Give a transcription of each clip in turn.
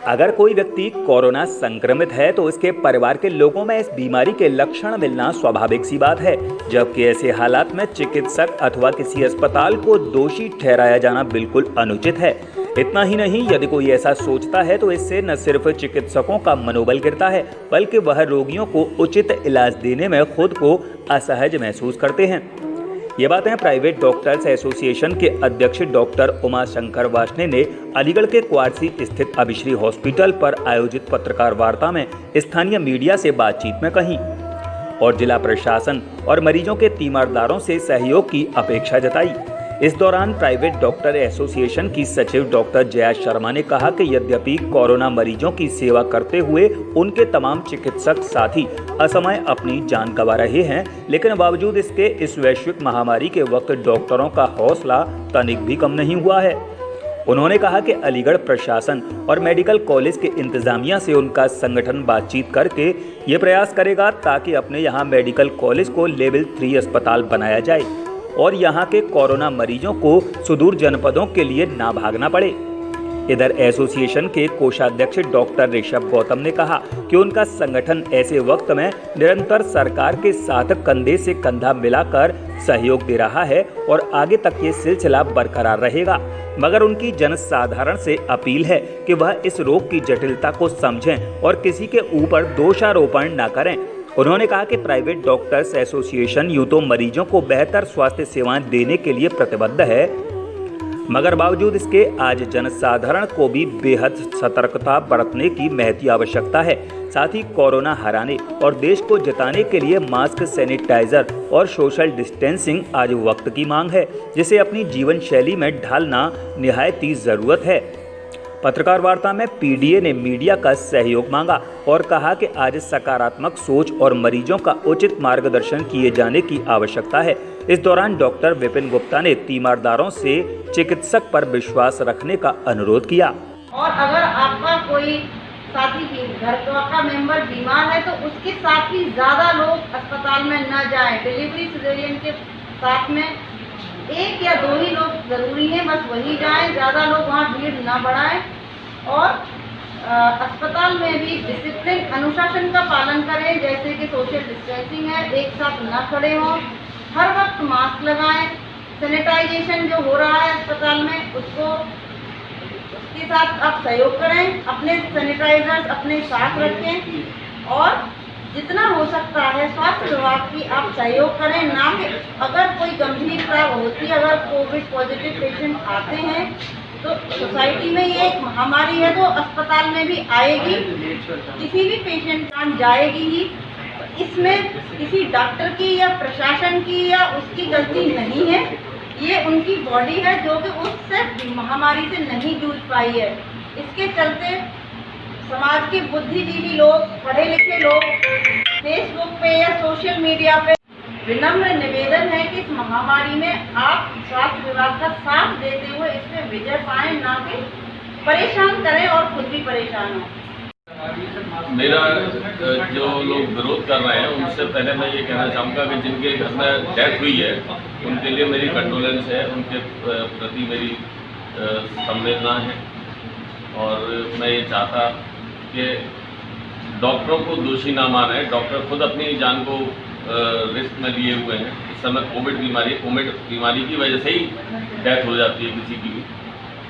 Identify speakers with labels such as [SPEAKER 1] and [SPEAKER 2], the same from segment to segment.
[SPEAKER 1] अगर कोई व्यक्ति कोरोना संक्रमित है तो उसके परिवार के लोगों में इस बीमारी के लक्षण मिलना स्वाभाविक सी बात है, जबकि ऐसे हालात में चिकित्सक अथवा किसी अस्पताल को दोषी ठहराया जाना बिल्कुल अनुचित है। इतना ही नहीं, यदि कोई ऐसा सोचता है तो इससे न सिर्फ चिकित्सकों का मनोबल गिरता है, बल्कि वह रोगियों को उचित इलाज देने में खुद को असहज महसूस करते हैं। ये बातें प्राइवेट डॉक्टर्स एसोसिएशन के अध्यक्ष डॉक्टर उमा शंकर वार्ष्णेय ने अलीगढ़ के क्वार्सी स्थित अभिश्री हॉस्पिटल पर आयोजित पत्रकार वार्ता में स्थानीय मीडिया से बातचीत में कही और जिला प्रशासन और मरीजों के तीमारदारों से सहयोग की अपेक्षा जताई। इस दौरान प्राइवेट डॉक्टर एसोसिएशन की सचिव डॉक्टर जया शर्मा ने कहा कि यद्यपि कोरोना मरीजों की सेवा करते हुए उनके तमाम चिकित्सक साथी असमय अपनी जान गंवा रहे हैं, लेकिन बावजूद इसके इस वैश्विक महामारी के वक्त डॉक्टरों का हौसला तनिक भी कम नहीं हुआ है। उन्होंने कहा कि अलीगढ़ प्रशासन और मेडिकल कॉलेज के इंतजामिया से उनका संगठन बातचीत करके ये प्रयास करेगा ताकि अपने यहाँ मेडिकल कॉलेज को लेवल 3 अस्पताल बनाया जाए और यहाँ के कोरोना मरीजों को सुदूर जनपदों के लिए ना भागना पड़े। इधर एसोसिएशन के कोषाध्यक्ष डॉक्टर ऋषभ गौतम ने कहा कि उनका संगठन ऐसे वक्त में निरंतर सरकार के साथ कंधे से कंधा मिलाकर सहयोग दे रहा है और आगे तक ये सिलसिला बरकरार रहेगा, मगर उनकी जनसाधारण से अपील है कि वह इस रोग की जटिलता को समझें और किसी के ऊपर दोषारोपण न करें। उन्होंने कहा कि प्राइवेट डॉक्टर्स एसोसिएशन यूं तो मरीजों को बेहतर स्वास्थ्य सेवाएं देने के लिए प्रतिबद्ध है, मगर बावजूद इसके आज जनसाधारण को भी बेहद सतर्कता बरतने की महती आवश्यकता है। साथ ही कोरोना हराने और देश को जिताने के लिए मास्क, सैनिटाइजर और सोशल डिस्टेंसिंग आज वक्त की मांग है, जिसे अपनी जीवन शैली में ढालना निहायत ही जरूरत है। पत्रकार वार्ता में पीडीए ने मीडिया का सहयोग मांगा और कहा कि आज सकारात्मक सोच और मरीजों का उचित मार्गदर्शन किए जाने की आवश्यकता है। इस दौरान डॉक्टर विपिन गुप्ता ने तीमारदारों से चिकित्सक पर विश्वास रखने का अनुरोध किया।
[SPEAKER 2] और अगर आपका कोई साथी घर का मेंबर बीमार है तो उसके साथ ही ज्यादा लोग अस्पताल में न जाएं। डिलीवरी सिजेरियन के साथ में 1 या 2 ही लोग जरूरी हैं, बस वही जाएं, ज़्यादा लोग वहाँ भीड़ ना बढ़ाएं। और अस्पताल में भी डिसिप्लिन, अनुशासन का पालन करें, जैसे कि सोशल डिस्टेंसिंग है, एक साथ ना खड़े हों, हर वक्त मास्क लगाएं, सैनिटाइजेशन जो हो रहा है अस्पताल में उसके साथ आप सहयोग करें, अपने सैनिटाइजर अपने साथ रखें और जितना हो सकता है स्वास्थ्य विभाग की आप सहयोग करें। ना कि अगर कोई गंभीरता होती है, अगर कोविड पॉजिटिव पेशेंट आते हैं तो सोसाइटी में ये एक महामारी है तो अस्पताल में भी आएगी, किसी भी पेशेंट जान जाएगी ही। इसमें किसी डॉक्टर की या प्रशासन की या उसकी गलती नहीं है, ये उनकी बॉडी है जो कि उससे महामारी से नहीं जूझ पाई है। इसके चलते समाज के बुद्धिजीवी लोग, पढ़े लिखे लोग फेसबुक पे या सोशल मीडिया पे विनम्र निवेदन है कि इस महामारी में आप स्वास्थ्य विभाग का साथ देते हुए इसमें विजय पाएं, ना कि परेशान करें और खुद भी परेशान हो।
[SPEAKER 3] मेरा जो लोग विरोध कर रहे हैं उनसे पहले मैं ये कहना चाहूँगा कि जिनके घर में डेथ हुई है उनके लिए मेरी कंडोलेंस है, उनके प्रति मेरी संवेदना है और मैं ये चाहता कि डॉक्टरों को दोषी ना माने। डॉक्टर खुद अपनी जान को रिस्क में लिए हुए हैं। इस समय कोविड बीमारी की वजह से ही डेथ हो जाती है किसी की भी,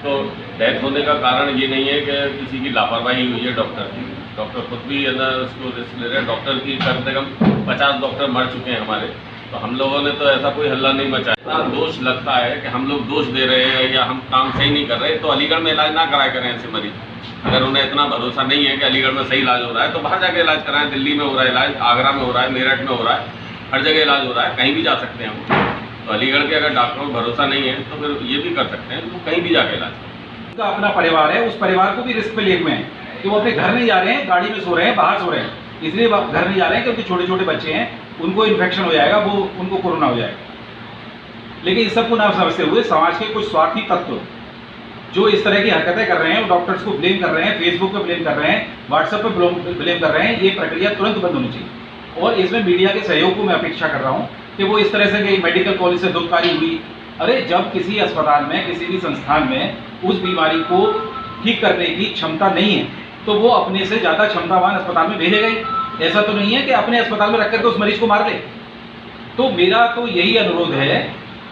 [SPEAKER 3] तो डेथ होने का कारण ये नहीं है कि किसी की लापरवाही हुई है डॉक्टर की। डॉक्टर खुद भी अंदर उसको रिस्क ले रहे हैं। डॉक्टर की कम से कम 50 डॉक्टर मर चुके हैं हमारे, तो हम लोगों ने तो ऐसा कोई हल्ला नहीं मचाया। दोष लगता है कि हम लोग दोष दे रहे हैं या हम काम सही नहीं कर रहे, तो अलीगढ़ में इलाज ना कराया करें ऐसे मरीज। अगर उन्हें इतना भरोसा नहीं है कि अलीगढ़ में सही इलाज हो रहा है तो बाहर जाके इलाज कराएं। दिल्ली में हो रहा है इलाज, आगरा में हो रहा है, मेरठ में हो रहा है, हर जगह इलाज हो रहा है, कहीं भी जा सकते हैं हम। तो अलीगढ़ के अगर डॉक्टरों को भरोसा नहीं है तो फिर ये भी कर सकते हैं, तो कहीं भी जाके इलाज करें।
[SPEAKER 4] उनका अपना परिवार है, उस परिवार को भी रिस्क पे लिए हुए हैं कि वो अपने घर नहीं जा रहे हैं, गाड़ी में सो रहे हैं, बाहर सो रहे हैं, इसलिए घर नहीं जा रहे हैं क्योंकि छोटे छोटे बच्चे हैं, उनको इन्फेक्शन हो जाएगा, वो उनको कोरोना हो जाएगा। लेकिन इस सबको ना समझते हुए समाज के कुछ स्वार्थी तत्व जो इस तरह की हरकतें कर रहे हैं, वो डॉक्टर्स को ब्लेम कर रहे हैं, फेसबुक पे ब्लेम कर रहे हैं, व्हाट्सएप पे ब्लेम कर रहे हैं, ये प्रक्रिया तुरंत बंद होनी चाहिए। और इसमें मीडिया के सहयोग को मैं अपेक्षा कर रहा हूँ कि वो इस तरह से कि मेडिकल कॉलेज से धुपकारी हुई। अरे जब किसी अस्पताल में, किसी भी संस्थान में उस बीमारी को ठीक करने की क्षमता नहीं है तो वो अपने से ज़्यादा क्षमतावान अस्पताल में भेजेगा ही। ऐसा तो नहीं है कि अपने अस्पताल में रख करके उस मरीज को मार ले। तो मेरा तो यही अनुरोध है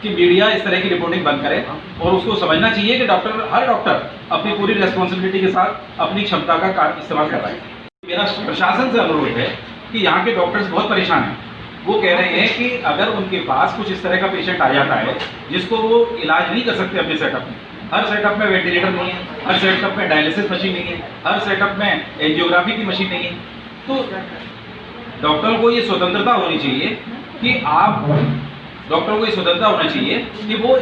[SPEAKER 4] कि मीडिया इस तरह की रिपोर्टिंग बंद करे और उसको समझना चाहिए कि हर डॉक्टर अपनी पूरी रेस्पॉन्सिबिलिटी के साथ अपनी क्षमता का इस्तेमाल कर रहा है। मेरा प्रशासन से अनुरोध है कि यहाँ के डॉक्टर्स बहुत परेशान हैं। वो कह रहे हैं कि अगर उनके पास कुछ इस तरह का पेशेंट आ जाता है जिसको वो इलाज नहीं कर सकते अपने सेटअप में, हर सेटअप में वेंटिलेटर नहीं है, हर सेटअप में डायलिसिस मशीन नहीं है, हर सेटअप में एंजियोग्राफी की मशीन नहीं है, तो डॉक्टर को ये स्वतंत्रता होनी चाहिए कि वो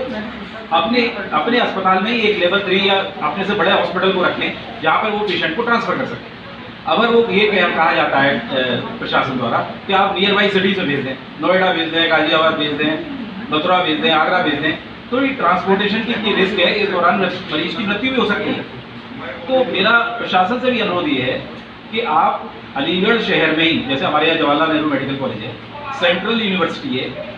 [SPEAKER 4] अपने अस्पताल में ही एक लेवल 3 या अपने से बड़े हॉस्पिटल को रखें जहाँ पर वो पेशेंट को ट्रांसफर कर सकें। अगर वो ये कहा जाता है प्रशासन द्वारा कि आप नियर बाई सिटीज में भेज दें, नोएडा भेज दें, गाजियाबाद भेज दें, मथुरा भेज दें, आगरा भेज दें, तो ये ट्रांसपोर्टेशन की रिस्क है, इस दौरान मरीज की मृत्यु भी हो सकती है। तो मेरा प्रशासन से भी अनुरोध ये है कि आप अलीगढ़ शहर में ही, जैसे हमारे यहाँ जवाहरलाल नेहरू मेडिकल कॉलेज है, सेंट्रल यूनिवर्सिटी है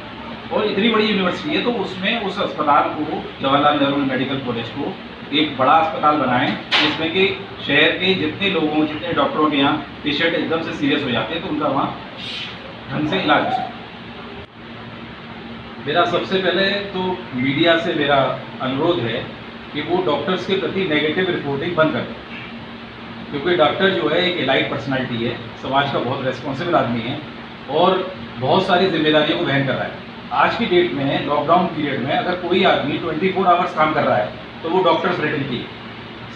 [SPEAKER 4] और इतनी बड़ी यूनिवर्सिटी है, तो उसमें उस अस्पताल को, जवाहरलाल नेहरू मेडिकल कॉलेज को एक बड़ा अस्पताल बनाएं जिसमें कि शहर के जितने डॉक्टरों के यहाँ पेशेंट एकदम से सीरियस हो जाते हैं तो उनका वहाँ ढंग से इलाज हो सके। मेरा सबसे पहले तो मीडिया से मेरा अनुरोध है कि वो डॉक्टर्स के प्रति नेगेटिव रिपोर्टिंग बंद कर दें, क्योंकि डॉक्टर जो है एक एलाइट पर्सनालिटी है, समाज का बहुत रेस्पॉन्सिबल आदमी है और बहुत सारी जिम्मेदारियों को वहन कर रहा है। आज की डेट में लॉकडाउन पीरियड में अगर कोई आदमी 24 आवर्स काम कर रहा है तो वो डॉक्टर्स फ्रेटर्निटी है।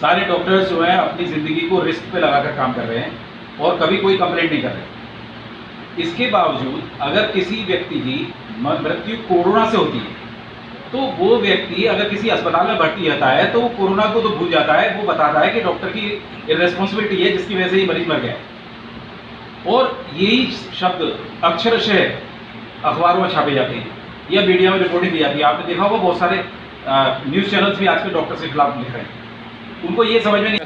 [SPEAKER 4] सारे डॉक्टर्स जो हैं अपनी ज़िंदगी को रिस्क पे लगाकर काम कर रहे हैं और कभी कोई कंप्लेंट नहीं कर रहे। इसके बावजूद अगर किसी व्यक्ति की मृत्यु कोरोना से होती है तो वो व्यक्ति अगर किसी अस्पताल में भर्ती रहता है तो वो कोरोना को तो भूल जाता है, वो बताता है कि डॉक्टर की इर्रेस्पॉन्सिबिलिटी है जिसकी वजह से ये मरीज मर गया। और यही शब्द अक्षरशः अखबारों में छापे जाते हैं या मीडिया में रिपोर्टिंग दी जाती है। आपने देखा होगा बहुत सारे न्यूज़ चैनल्स भी आजकल डॉक्टर के खिलाफ लिख रहे हैं, उनको ये समझ में नहीं।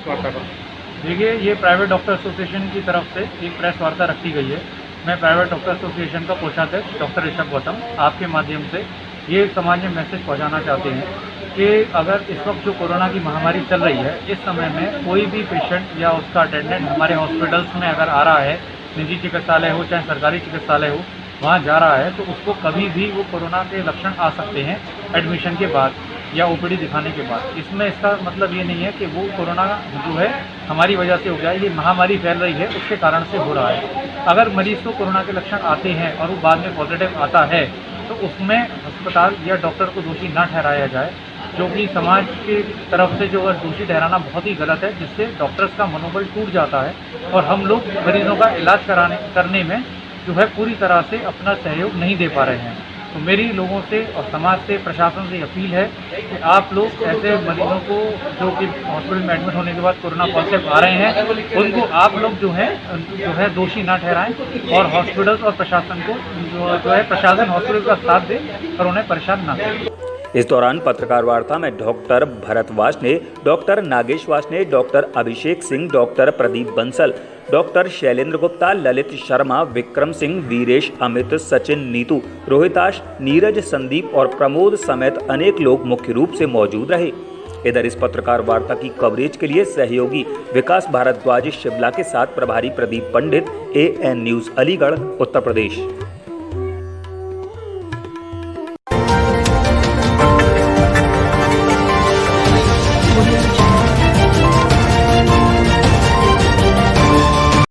[SPEAKER 5] देखिए, ये प्राइवेट डॉक्टर एसोसिएशन की तरफ से एक प्रेस वार्ता रखी गई है। मैं प्राइवेट डॉक्टर एसोसिएशन का कोषाध्यक्ष डॉक्टर ऋषभ गौतम आपके माध्यम से ये समाज में मैसेज पहुंचाना चाहते हैं कि अगर इस वक्त जो कोरोना की महामारी चल रही है, इस समय में कोई भी पेशेंट या उसका अटेंडेंट हमारे हॉस्पिटल्स में अगर आ रहा है, निजी चिकित्सालय हो चाहे सरकारी चिकित्सालय हो, वहाँ जा रहा है तो उसको कभी भी वो कोरोना के लक्षण आ सकते हैं एडमिशन के बाद या ओपीडी दिखाने के बाद। इसमें इसका मतलब ये नहीं है कि वो कोरोना जो है हमारी वजह से हो गया, ये महामारी फैल रही है उसके कारण से हो रहा है। अगर मरीज़ को कोरोना के लक्षण आते हैं और वो बाद में पॉजिटिव आता है तो उसमें अस्पताल या डॉक्टर को दोषी न ठहराया जाए, जो कि समाज की तरफ से जो अगर दोषी ठहराना बहुत ही गलत है, जिससे डॉक्टर्स का मनोबल टूट जाता है और हम लोग मरीजों का इलाज करने में जो है पूरी तरह से अपना सहयोग नहीं दे पा रहे हैं। तो मेरी लोगों से और समाज से, प्रशासन से अपील है कि आप लोग ऐसे मरीजों को जो कि हॉस्पिटल में एडमिट होने के बाद कोरोना पॉजिटिव आ रहे हैं, उनको आप लोग जो है दोषी ना ठहराएं और हॉस्पिटल और प्रशासन को जो है प्रशासन हॉस्पिटल का साथ दे और उन्हें परेशान ना करें।
[SPEAKER 1] इस दौरान पत्रकार वार्ता में डॉक्टर भरतवास ने, डॉक्टर नागेशवास ने, doctor Abhishek Singh, doctor Pradeep Bansal, doctor Shailendra Gupta, Lalit Sharma, Vikram Singh, Viresh, Amit, Sachin, Neetu, Rohitash, Neeraj, Sandeep और प्रमोद समेत अनेक लोग मुख्य रूप से मौजूद रहे। इधर इस पत्रकार वार्ता की कवरेज के लिए सहयोगी विकास भारद्वाज शिमला के साथ प्रभारी प्रदीप पंडित, AN न्यूज़ अलीगढ़, उत्तर प्रदेश।